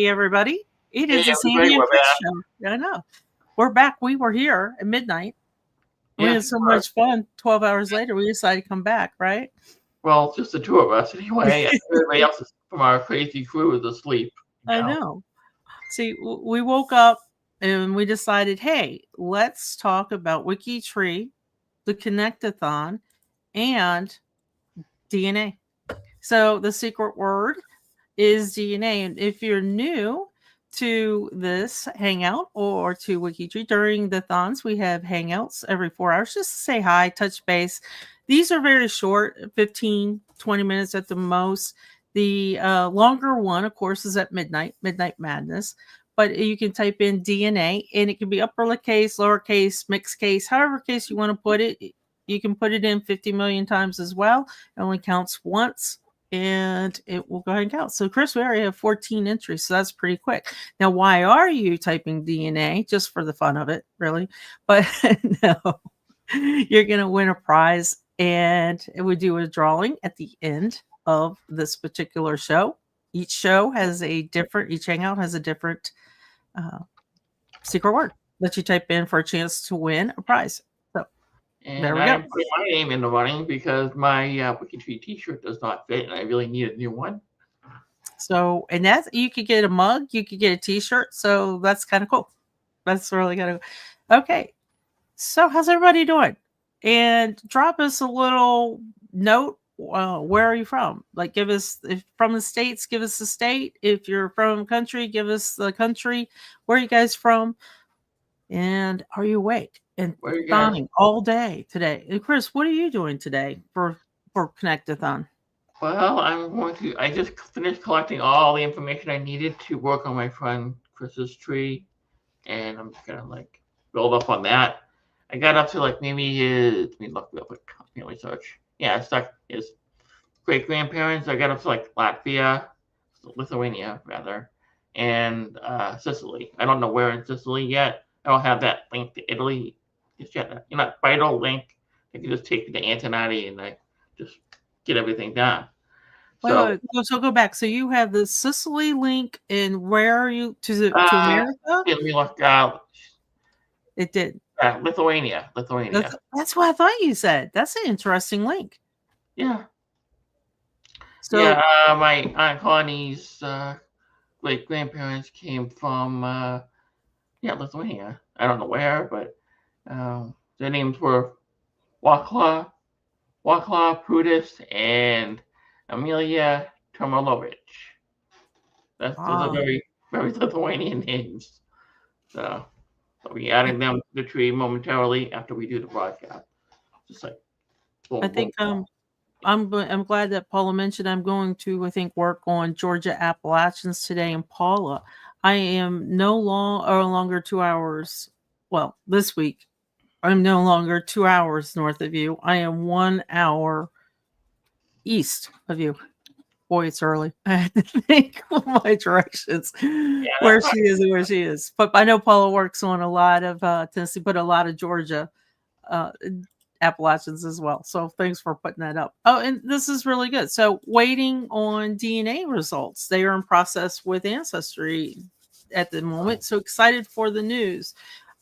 everybody. It is Hey, the everybody, Sandy and we're Chris back. show. I know. We're back. We were here at midnight. We had Yes, so much fun. 12 hours later, we decided to come back, right? well, just the two of us anyway. Everybody else from our crazy crew is asleep. I know. See, we woke up and we decided, hey, let's talk about WikiTree, the Connectathon, and DNA. So the secret word is DNA. And if you're new to this hangout or to WikiTree during the thons, we have hangouts every 4 hours just to say hi, touch base. These are very short, 15, 20 minutes at the most. The longer one, of course, is at midnight madness. But you can type in DNA and it can be uppercase, lowercase, mixed case, however case you want to put it. You can put it in 50 million times as well. It only counts once and it will go ahead and count. So, Chris, we already have 14 entries, so that's pretty quick. Now, why are you typing DNA? Just for the fun of it, really? But no, you're going to win a prize, and we do a drawing at the end of this particular show. Each hangout has a different secret word that you type in for a chance to win a prize. So, And there we I'm go. putting my name in the running because my WikiTree t-shirt does not fit and I really need a new one. So, and that's, you could get a mug, you could get a t-shirt. So that's kind of cool. That's really kind of okay. So, how's everybody doing? And drop us a little note. Where are you from? Like, give us, if from the States, give us the state. If you're from country, give us the country. Where are you guys from? And are you awake and Where are you guys? thawing all day today? And Chris, what are you doing today for Connectathon? Well, I just finished collecting all the information I needed to work on my friend Chris's tree. And I'm just going to like build up on that. I got up to like maybe let me look real quick, family search. Yeah, it's like his great grandparents. I got up to like Latvia, Lithuania rather, and Sicily. I don't know where in Sicily yet. I don't have that link to Italy just yet. You know, vital link. I can just take me to Antonati and I just get everything done. Wait. So go back. So you have the Sicily link, and where are you to America? Let me look. It did. Lithuania. That's what I thought you said. That's an interesting link. Yeah. So Yeah, my Aunt Connie's great grandparents came from Lithuania. I don't know where, but their names were Wakla, Prudis, and Amelia Tomilovich. Those are very, very Lithuanian names. So I'll be adding them to the tree momentarily after we do the broadcast. Just like boom, I think boom. I'm glad that Paula mentioned I'm going to, I think, work on Georgia Appalachians today. And Paula, I am no longer 2 hours. Well, this week I'm no longer 2 hours north of you. I am 1 hour east of you. Boy, it's early. I had to think of my directions, where she is and where she is. But I know Paula works on a lot of Tennessee, but a lot of Georgia Appalachians as well. So thanks for putting that up. Oh, and this is really good. So waiting on DNA results. They are in process with Ancestry at the moment. So excited for the news.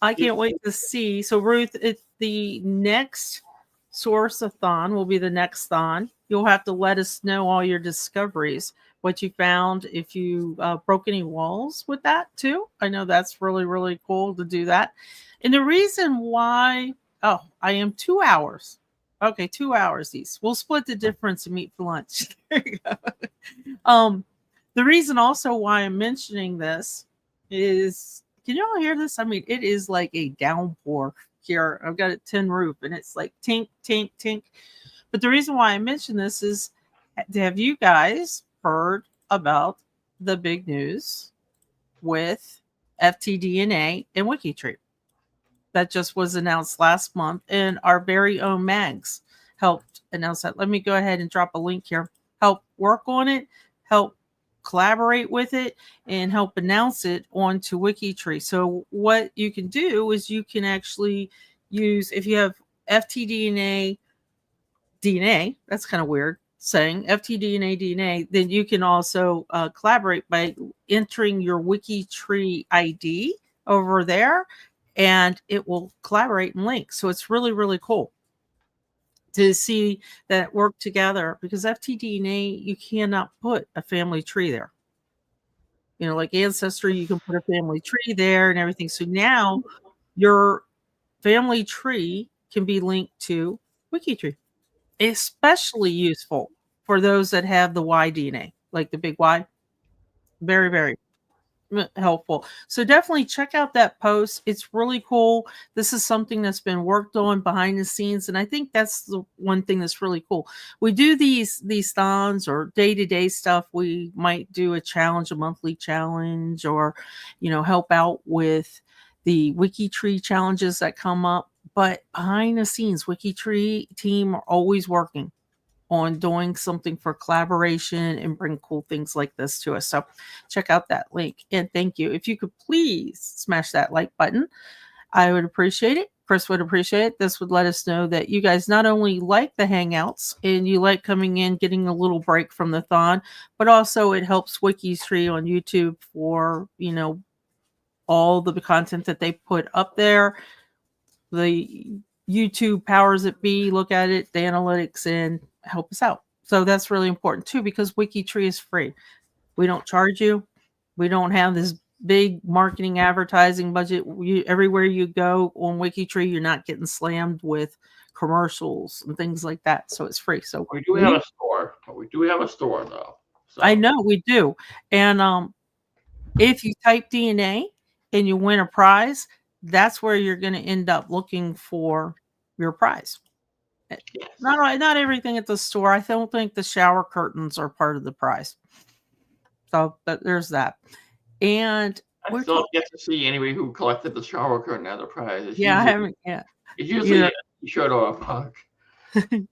I can't wait to see. So Ruth, the next Source-a-thon will be the next thon. You'll have to let us know all your discoveries, what you found, if you broke any walls with that too. I know that's really, really cool to do that. And the reason why, I am 2 hours. Okay, 2 hours east. We'll split the difference and meet for lunch. There you go. The reason also why I'm mentioning this is, can you all hear this? I mean, it is like a downpour here. I've got a tin roof and it's like tink, tink, tink. But the reason why I mention this is, have you guys heard about the big news with FTDNA and WikiTree? That just was announced last month, and our very own Mags helped announce that. Let me go ahead and drop a link here. Help work on it, help collaborate with it, and help announce it onto WikiTree. So what you can do is you can actually use, if you have FTDNA DNA, that's kind of weird. saying FTDNA DNA, then you can also collaborate by entering your WikiTree ID over there, and it will collaborate and link. So it's really, really cool to see that work together, because FTDNA, you cannot put a family tree there. You know, like Ancestry, you can put a family tree there and everything. So now your family tree can be linked to WikiTree. Especially useful for those that have the Y DNA, like the big Y. Very, very helpful. So definitely check out that post. It's really cool. This is something that's been worked on behind the scenes, and I think that's the one thing that's really cool. We do these thons or day-to-day stuff. We might do a challenge, a monthly challenge, or help out with the WikiTree challenges that come up. But behind the scenes, WikiTree team are always working on doing something for collaboration and bring cool things like this to us. So check out that link. And thank you. If you could please smash that like button, I would appreciate it. Chris would appreciate it. This would let us know that you guys not only like the Hangouts and you like coming in, getting a little break from the thon, but also it helps WikiTree on YouTube for, all the content that they put up there. The YouTube powers that be look at it, the analytics, and help us out. So that's really important too, because WikiTree is free. We don't charge you. We don't have this big marketing advertising budget. Everywhere you go on WikiTree, you're not getting slammed with commercials and things like that. So it's free. So we do have a store. We do have a store though. So. I know we do. And if you type DNA and you win a prize, that's where you're going to end up looking for your prize. Yes. Not everything at the store. I don't think the shower curtains are part of the prize. So there's that. And I still get to see anybody who collected the shower curtain as a prize. It's I haven't. Yeah, it's usually a t-shirt or a mug. Give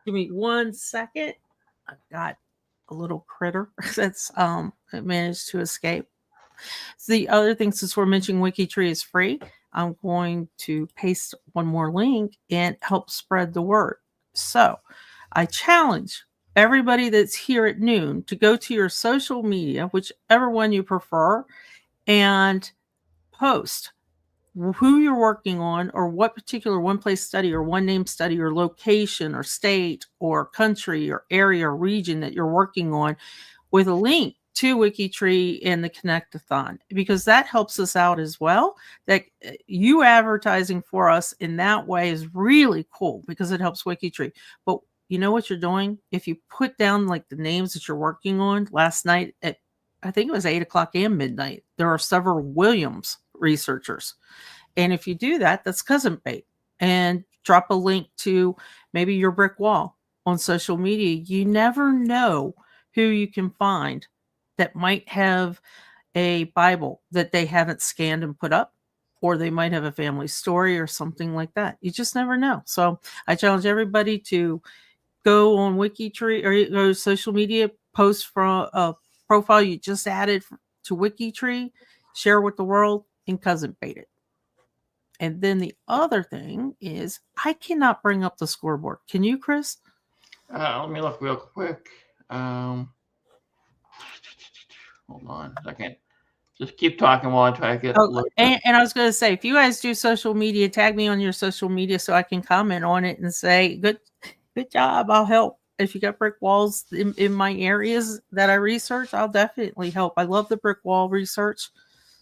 me 1 second. I've got a little critter that's managed to escape. So the other thing, since we're mentioning WikiTree is free, I'm going to paste one more link and help spread the word. So I challenge everybody that's here at Noon to go to your social media, whichever one you prefer, and post who you're working on, or what particular one place study or one name study or location or state or country or area or region that you're working on, with a link to WikiTree and the Connect-a-thon, because that helps us out as well. That you advertising for us in that way is really cool, because it helps WikiTree. But you know what you're doing? If you put down like the names that you're working on, last night at, I think it was 8 o'clock and midnight, there are several Williams researchers. And if you do that, that's cousin bait. And drop a link to maybe your brick wall on social media. You never know who you can find that might have a Bible that they haven't scanned and put up, or they might have a family story or something like that. You just never know. So I challenge everybody to go on WikiTree or go social media, post from a profile you just added to WikiTree, share with the world, and cousin bait it. And then the other thing is, I cannot bring up the scoreboard. Can you, Chris? Let me look real quick. Hold on a second. Just keep talking while I try to get. And I was going to say, if you guys do social media, tag me on your social media so I can comment on it and say, good job. I'll help. If you got brick walls in my areas that I research, I'll definitely help. I love the brick wall research.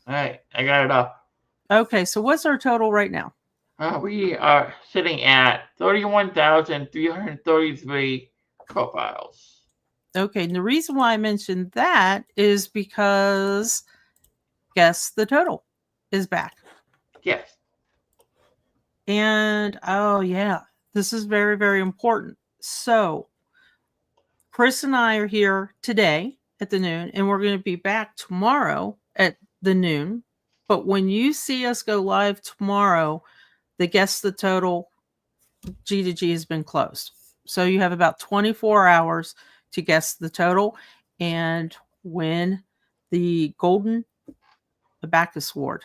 All right, I got it up. Okay, so what's our total right now? We are sitting at 31,333 profiles. Okay, and the reason why I mentioned that is because guess the total is back. Yes. And oh yeah, this is very, very important. So Chris and I are here today at the noon, and we're going to be back tomorrow at the noon. But when you see us go live tomorrow, the guess the total G to G has been closed. So you have about 24 hours to guess the total and win the golden Abacus Award.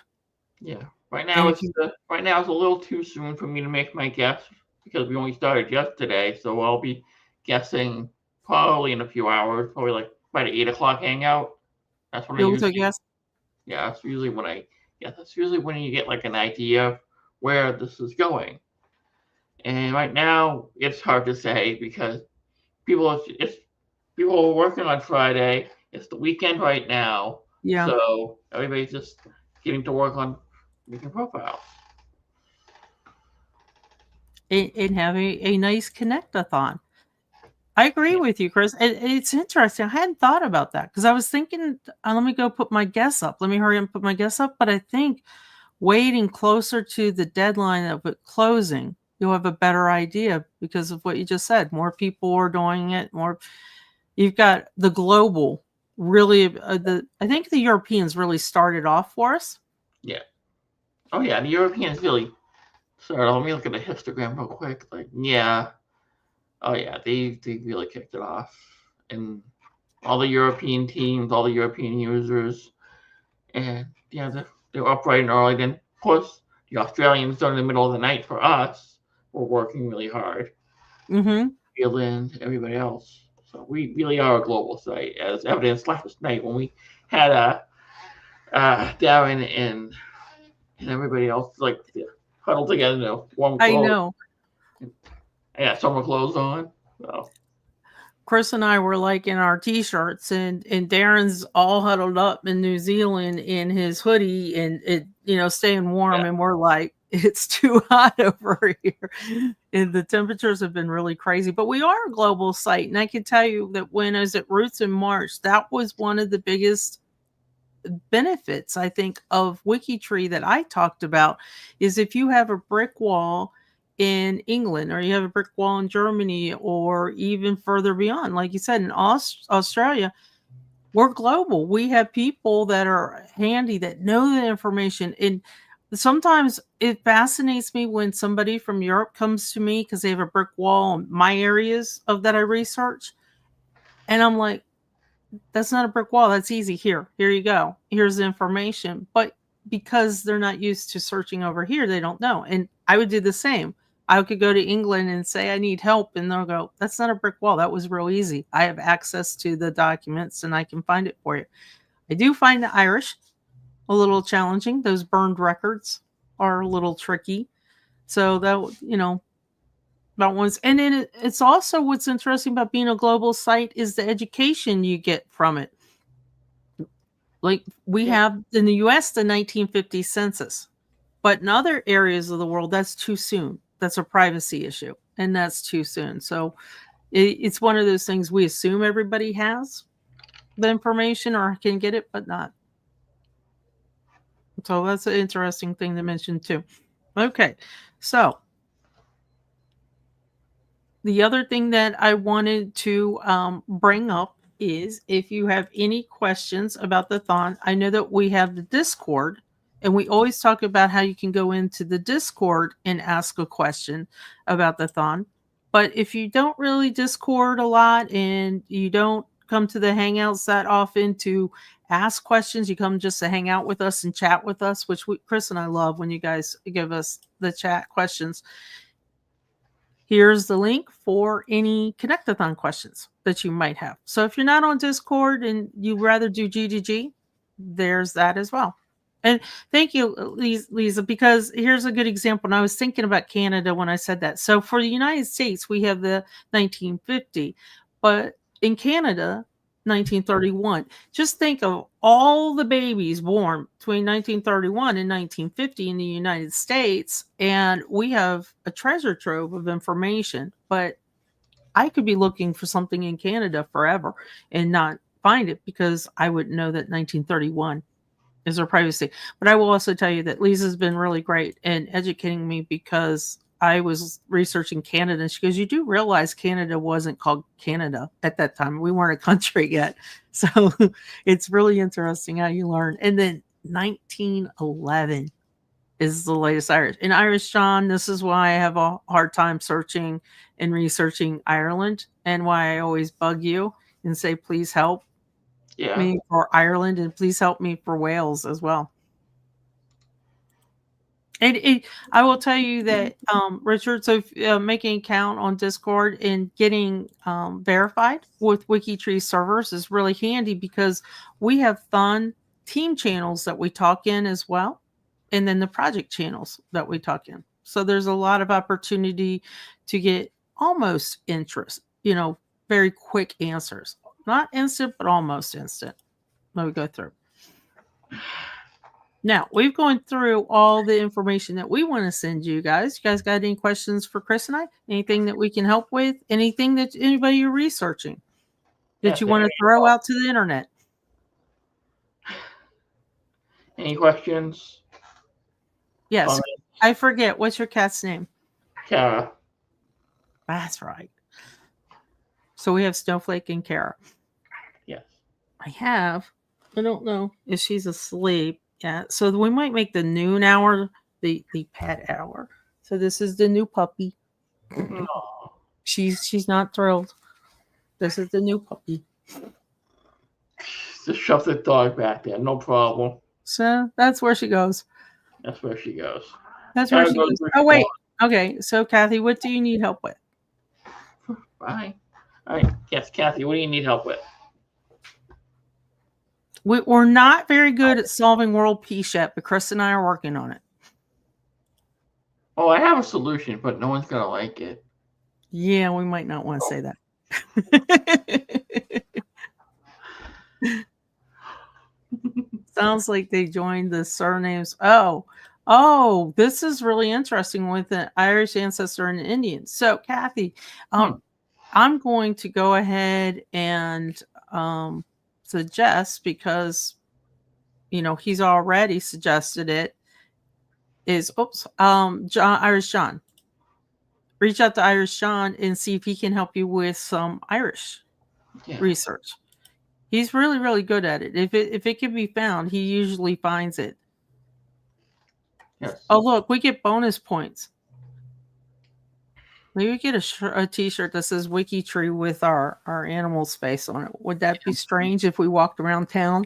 Yeah. Right now it's a little too soon for me to make my guess, because we only started yesterday. So I'll be guessing probably in a few hours, probably like by the 8 o'clock hangout. That's when I You'll take usually, guess. yeah, that's usually when you get like an idea of where this is going. And right now, it's hard to say because it's people are working on Friday. It's the weekend right now, Yeah. so everybody's just getting to work on making profiles. And have a nice connect-a-thon. I agree Yeah, with you, Chris. It's interesting. I hadn't thought about that because I was thinking, let me go put my guess up. Let me hurry up and put my guess up. But I think waiting closer to the deadline of it closing, you'll have a better idea because of what you just said. More people are doing it. More, you've got the global. Really, I think the Europeans really started off for us. yeah. Oh yeah, the Europeans really. Sorry, let me look at the histogram real quick. Like, yeah, oh yeah, they really kicked it off, and all the European teams, all the European users, and yeah, they're up bright and early. Then of course the Australians during the middle of the night for us were working really hard. Mm-hmm. Finland, everybody else. So we really are a global site, as evidenced last night when we had Darren and everybody else like huddled together in a warm I clothes. know. I got summer clothes on. So Chris and I were like in our t-shirts and Darren's all huddled up in New Zealand in his hoodie and staying warm yeah, and we're like it's too hot over here. And the temperatures have been really crazy, but we are a global site and I can tell you that when I was at Roots in March, that was one of the biggest benefits I think of WikiTree that I talked about is if you have a brick wall in England or you have a brick wall in Germany or even further beyond, like you said, in Australia, we're global. We have people that are handy that know the information. And sometimes it fascinates me when somebody from Europe comes to me because they have a brick wall in my areas of that I research. And I'm like, that's not a brick wall. That's easy. Here you go. Here's the information. But because they're not used to searching over here, they don't know. And I would do the same. I could go to England and say I need help, and they'll go, "That's not a brick wall. That was real easy. I have access to the documents, and I can find it for you." I do find the Irish a little challenging. Those burned records are a little tricky. So that one's, and then it's also what's interesting about being a global site is the education you get from it. Like we yeah, have in the US the 1950 census, but in other areas of the world, that's too soon. That's a privacy issue, and that's too soon. So it's one of those things we assume everybody has the information or can get it, but not. So that's an interesting thing to mention too. Okay, so the other thing that I wanted to bring up is if you have any questions about the thon, I know that we have the Discord, and we always talk about how you can go into the Discord and ask a question about the thon. But if you don't really Discord a lot and you don't come to the Hangouts that often to ask questions, you come just to hang out with us and chat with us, which Chris and I love when you guys give us the chat questions. Here's the link for any Connectathon questions that you might have. So if you're not on Discord and you rather do GGG, there's that as well. And thank you, Lisa, because here's a good example. And I was thinking about Canada when I said that. So for the United States, we have the 1950, but in Canada, 1931. Just think of all the babies born between 1931 and 1950 in the United States, and we have a treasure trove of information. But I could be looking for something in Canada forever and not find it because I wouldn't know that 1931 is their privacy. But I will also tell you that Lisa's been really great in educating me because I was researching Canada and she goes, "You do realize Canada wasn't called Canada at that time. We weren't a country yet." So it's really interesting how you learn. And then 1911 is the latest Irish. In Irish, John, this is why I have a hard time searching and researching Ireland and why I always bug you and say, please help yeah. me for Ireland and please help me for Wales as well. I will tell you that, Richard, so making an account on Discord and getting verified with WikiTree servers is really handy because we have fun team channels that we talk in as well, and then the project channels that we talk in. So there's a lot of opportunity to get almost interest, very quick answers. Not instant, but almost instant. Let me go through. Now, we've gone through all the information that we want to send you guys. You guys got any questions for Chris and I? Anything that we can help with? Anything that anybody you're researching that you want to throw out to the internet? Any questions? Yes. Comments? I forget. What's your cat's name? Kara. That's right. So we have Snowflake and Kara. Yes. I don't know if she's asleep. Yeah, so we might make the noon hour the pet hour. So this is the new puppy. Aww. She's not thrilled. This is the new puppy. Just shove the dog back there, no problem. So that's where she goes. That's where she goes. That's where she goes. Oh wait. Okay. So Kathy, what do you need help with? Bye. All right. Yes, Kathy, what do you need help with? We're not very good at solving world peace yet, but Chris and I are working on it. Oh, I have a solution, but no one's gonna like it. Yeah, we might not want to say that. Sounds like they joined the surnames. Oh, this is really interesting with an Irish ancestor and an Indian. So, Kathy, I'm going to go ahead and suggest, because he's already suggested it, is Irish John. Reach out to Irish John and see if he can help you with some Irish research. He's really, really good at it. If it can be found, he usually finds it. Yes. Oh, look, we get bonus points. Maybe we get a T-shirt that says WikiTree with our animal's face on it. Would that be strange if we walked around town?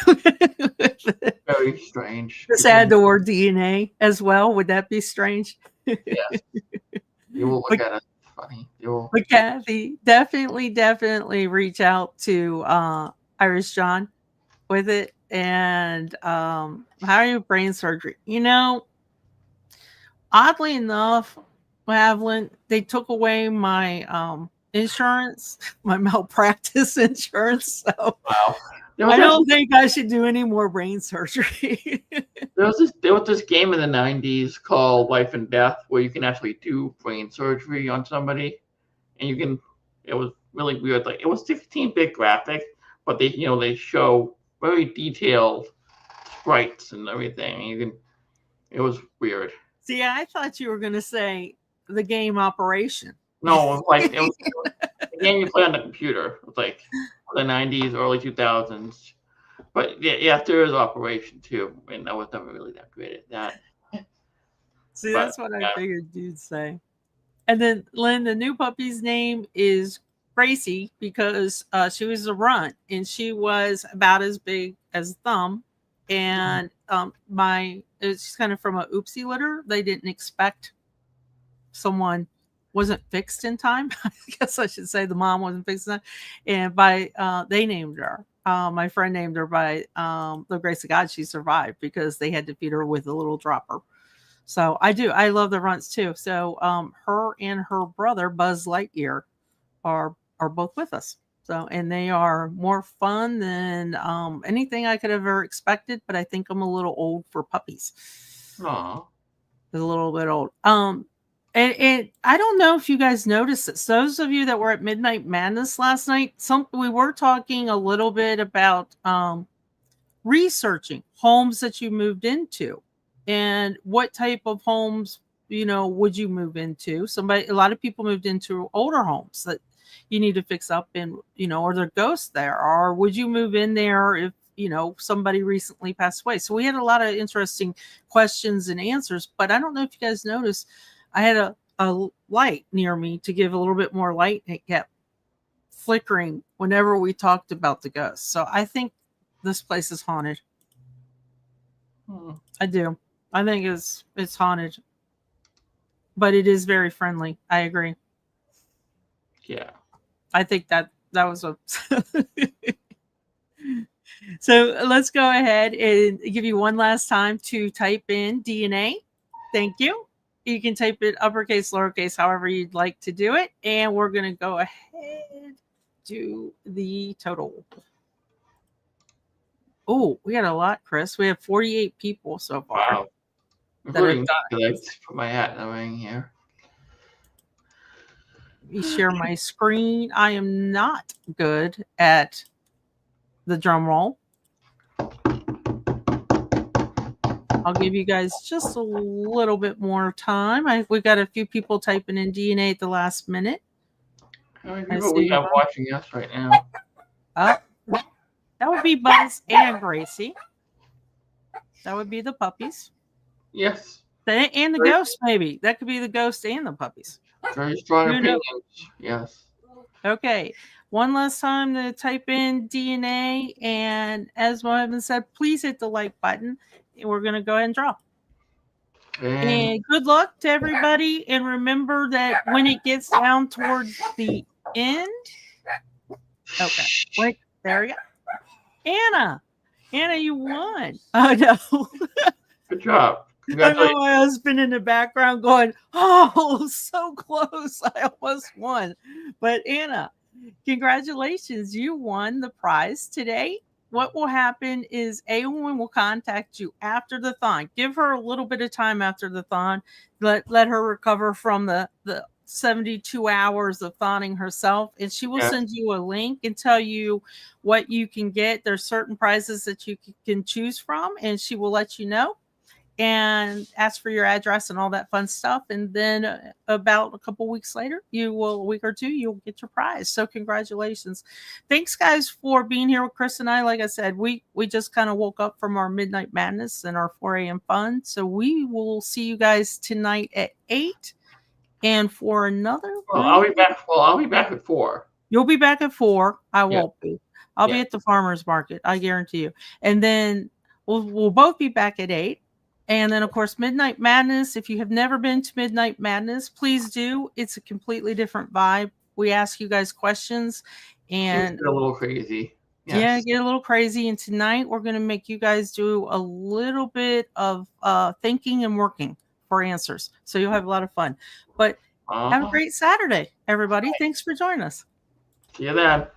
Very strange. Just add the word DNA as well. Would that be strange? Yes. You will look at it. Funny. But Kathy, definitely reach out to Irish John with it. And how are you brain surgery? Oddly enough, Madeline, they took away my insurance, my malpractice insurance. So wow. I don't think I should do any more brain surgery. There was this game in the 90s called Life and Death where you can actually do brain surgery on somebody, and it was really weird. Like, it was 16-bit graphic, but they show very detailed sprites and everything. It was weird. See, I thought you were going to say the game Operation. No, it was a game you play on the computer. It was like the 90s, early 2000s. But yeah, there is Operation too, and I was never really that great at that. See, that's what I figured you'd say. And then, Lynn, the new puppy's name is Gracie because she was a runt, and she was about as big as a thumb. And it's kind of from a oopsie litter. They didn't expect someone wasn't fixed in time. I guess I should say the mom wasn't fixed in time. And they named her. My friend named her by the grace of God. She survived because they had to feed her with a little dropper. So I love the runts too. So her and her brother Buzz Lightyear are both with us. So, and they are more fun than anything I could have ever expected. But I think I'm a little old for puppies. Aww. A little bit old. And I don't know if you guys noticed this. Those of you that were at Midnight Madness last night, we were talking a little bit about researching homes that you moved into and what type of homes, would you move into. A lot of people moved into older homes that you need to fix up and, or there are ghosts there, or would you move in there if, somebody recently passed away. So we had a lot of interesting questions and answers, but I don't know if you guys noticed, I had a light near me to give a little bit more light, and it kept flickering whenever we talked about the ghosts. So I think this place is haunted. I do. I think it's haunted, but it is very friendly. I agree. Yeah. I think that was a. So let's go ahead and give you one last time to type in DNA. Thank you. You can type it uppercase, lowercase, however you'd like to do it. And we're going to go ahead do the total. Oh, we had a lot, Chris. We have 48 people so far. Wow. Including me, because I just put my hat and everything here. Let me share my screen. I am not good at the drum roll. I'll give you guys just a little bit more time. We got a few people typing in DNA at the last minute. How many people we have watching us right now? That would be Buzz and Gracie. That would be the puppies. Yes. And the ghost, maybe. That could be the ghost and the puppies. Very strong opinions. Yes. Okay. One last time to type in DNA. And as Mohammed said, please hit the like button. And we're going to go ahead and draw. And good luck to everybody. And remember that when it gets down towards the end. Okay. Wait, there we go. Anna, you won. Oh, no. Good job. I know my husband in the background going, oh, so close. I almost won. But Anna, congratulations. You won the prize today. What will happen is a woman will contact you after the thon. Give her a little bit of time after the thon. Let her recover from the 72 hours of thawing herself, and she will send you a link and tell you what you can get. There's certain prizes that you can choose from, and she will let you know and ask for your address and all that fun stuff. And then about a couple weeks later, a week or two, you'll get your prize. So congratulations. Thanks guys for being here with Chris and I. Like I said, we just kind of woke up from our midnight madness and our 4 a.m. fun. So we will see you guys tonight at 8. And for another, I'll be back at 4. You'll be back at 4. I won't be. I'll be at the farmer's market. I guarantee you. And then we'll both be back at 8. And then, of course, Midnight Madness. If you have never been to Midnight Madness, please do. It's a completely different vibe. We ask you guys questions. And get a little crazy. Yes. Yeah, get a little crazy. And tonight, we're going to make you guys do a little bit of thinking and working for answers. So you'll have a lot of fun. But have a great Saturday, everybody. Thanks for joining us. See you then.